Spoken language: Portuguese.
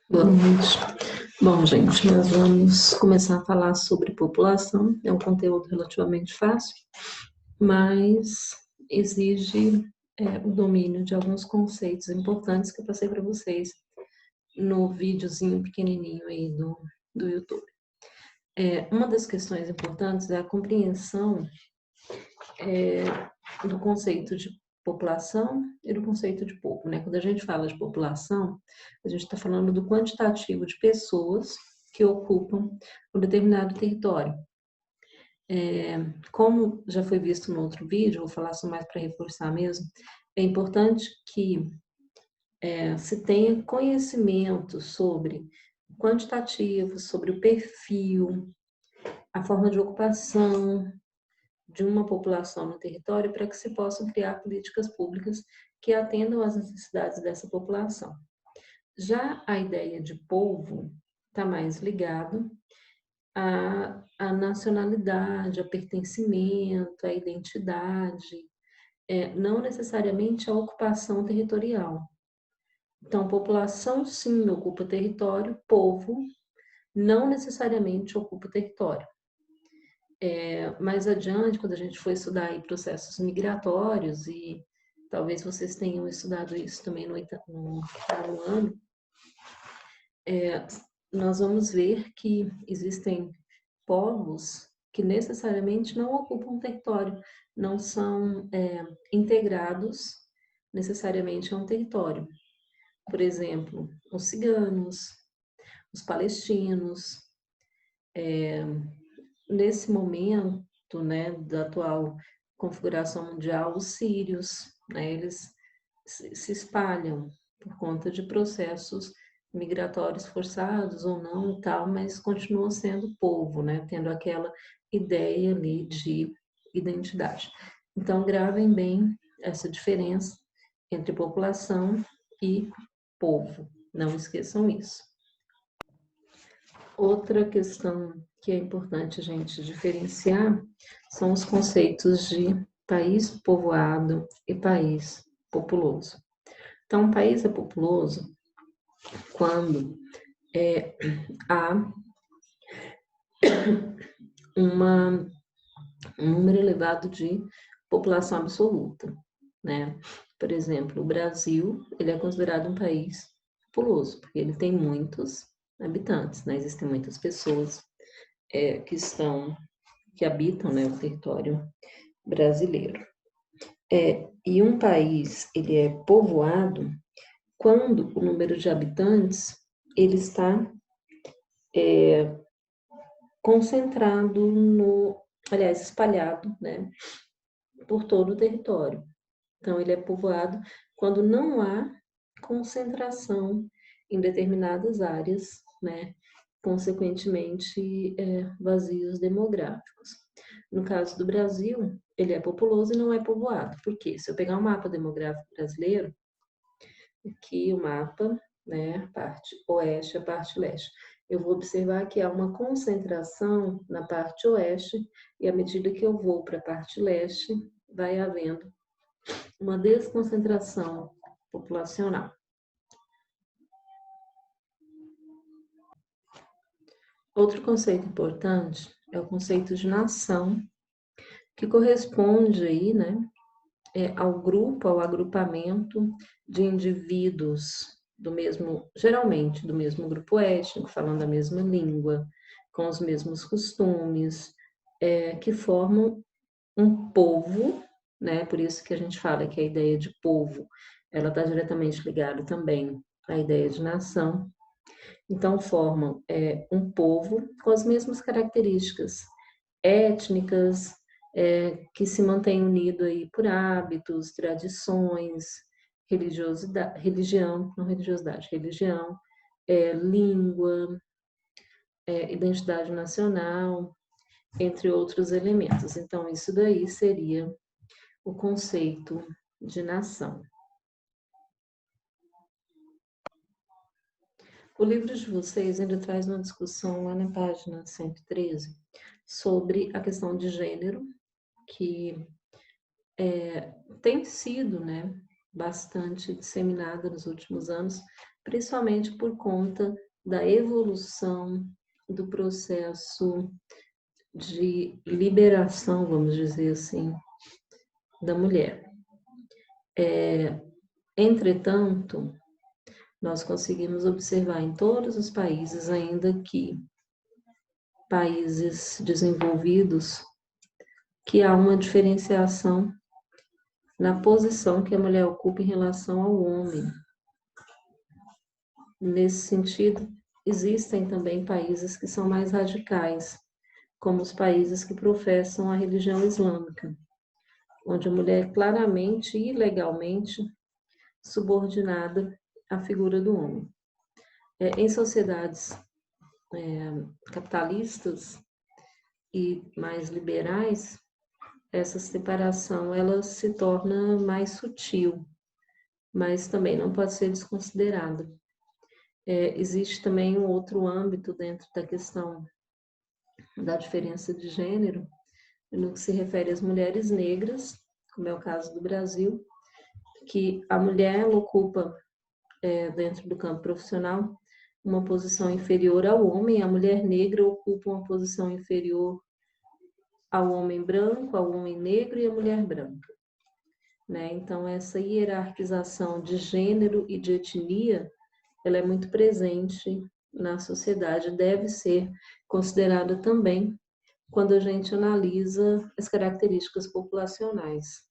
Boa noite. Bom, gente, nós vamos começar a falar sobre população. É um conteúdo relativamente fácil, mas exige o domínio de alguns conceitos importantes que eu passei para vocês no videozinho pequenininho aí do YouTube. Uma das questões importantes é a compreensão do conceito de população e do conceito de povo, né? Quando a gente fala de população, a gente está falando do quantitativo de pessoas que ocupam um determinado território. Como já foi visto no outro vídeo, vou falar só mais para reforçar mesmo, é importante que se tenha conhecimento sobre o quantitativo, sobre o perfil, a forma de ocupação de uma população no território para que se possam criar políticas públicas que atendam às necessidades dessa população. Já a ideia de povo está mais ligado à nacionalidade, ao pertencimento, à identidade, não necessariamente à ocupação territorial. Então, população, sim, ocupa território, povo não necessariamente ocupa território. Mais adiante, quando a gente for estudar aí processos migratórios, e talvez vocês tenham estudado isso também no ano, nós vamos ver que existem povos que necessariamente não ocupam território, não são integrados necessariamente a um território. Por exemplo, os ciganos, os palestinos, nesse momento, né, da atual configuração mundial, os sírios, né, eles se espalham por conta de processos migratórios forçados ou não e tal, mas continuam sendo povo, né, tendo aquela ideia ali de identidade. Então, gravem bem essa diferença entre população e povo, não esqueçam isso. Outra questão que é importante a gente diferenciar são os conceitos de país povoado e país populoso. Então, um país é populoso quando há um número elevado de população absoluta, né? Por exemplo, o Brasil, ele é considerado um país populoso, porque ele tem muitos habitantes, né? Existem muitas pessoas que habitam, né, o território brasileiro. E um país, ele é povoado quando o número de habitantes, ele está concentrado espalhado, né, por todo o território. Então, ele é povoado quando não há concentração em determinadas áreas, né, consequentemente, vazios demográficos. No caso do Brasil, ele é populoso e não é povoado. Por quê? Se eu pegar um mapa demográfico brasileiro, aqui o mapa, né, a parte oeste, a parte leste, eu vou observar que há uma concentração na parte oeste e à medida que eu vou para a parte leste, vai havendo uma desconcentração populacional. Outro conceito importante é o conceito de nação, que corresponde aí, né, ao grupo, ao agrupamento de indivíduos geralmente do mesmo grupo étnico, falando a mesma língua, com os mesmos costumes, que formam um povo, né? Por isso que a gente fala que a ideia de povo, ela está diretamente ligada também à ideia de nação. Então, formam um povo com as mesmas características étnicas, que se mantém unido aí por hábitos, tradições, religião, não religiosidade, religião, língua, identidade nacional, entre outros elementos. Então, isso daí seria o conceito de nação. O livro de vocês ainda traz uma discussão lá na página 113 sobre a questão de gênero, que tem sido, né, bastante disseminada nos últimos anos, principalmente por conta da evolução do processo de liberação, vamos dizer assim, da mulher. Entretanto, nós conseguimos observar em todos os países, ainda que países desenvolvidos, que há uma diferenciação na posição que a mulher ocupa em relação ao homem. Nesse sentido, existem também países que são mais radicais, como os países que professam a religião islâmica, onde a mulher é claramente e legalmente subordinada à figura do homem. Em sociedades capitalistas e mais liberais, essa separação ela se torna mais sutil, mas também não pode ser desconsiderada. Existe também um outro âmbito dentro da questão da diferença de gênero, no que se refere às mulheres negras, como é o caso do Brasil, que a mulher ocupa, dentro do campo profissional, uma posição inferior ao homem, a mulher negra ocupa uma posição inferior ao homem branco, ao homem negro e à mulher branca. Né? Então, essa hierarquização de gênero e de etnia, ela é muito presente na sociedade, deve ser considerada também quando a gente analisa as características populacionais.